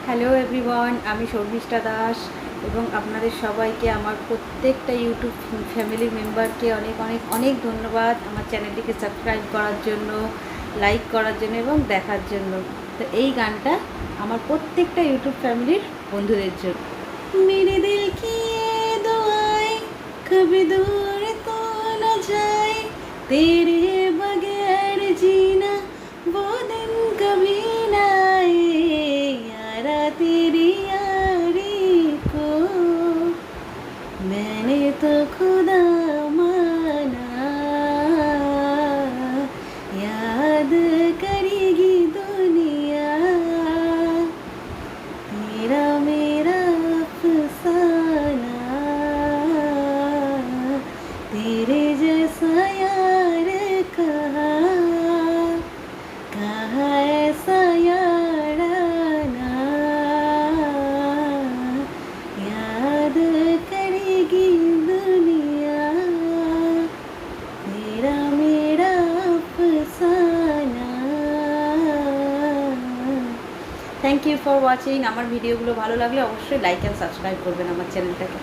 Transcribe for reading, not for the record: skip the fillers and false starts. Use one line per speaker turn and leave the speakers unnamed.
Hello everyone, আমি শর্মিষ্ঠা দাস এবং আপনাদের সবাইকে আমার প্রত্যেকটা ইউটিউব ফ্যামিলি মেম্বারকে অনেক অনেক অনেক ধন্যবাদ আমার চ্যানেলটিকে সাবস্ক্রাইব করার জন্য, লাইক করার জন্য এবং দেখার জন্য। তো এই গানটা আমার প্রত্যেকটা ইউটিউব ফ্যামিলির বন্ধুদের জন্য। মেরে দিল কি ये दुआएं कभी दूर तो न जाए, तेरे बगैर जीना वो दिन कभी ना आए, यारा तेरी यारी को मैंने तो खुदा माना, याद करेगी दुनिया तेरा मेरा अफसाना, तेरे जैसा यार कहाँ ऐसा याराना, याद करेगी दुनिया तेरा मेरा अफसाना। Thank you for watching. আমার ভিডিওগুলো ভালো লাগলে অবশ্যই লাইক অ্যান্ড সাবস্ক্রাইব করবেন আমার চ্যানেলটাকে।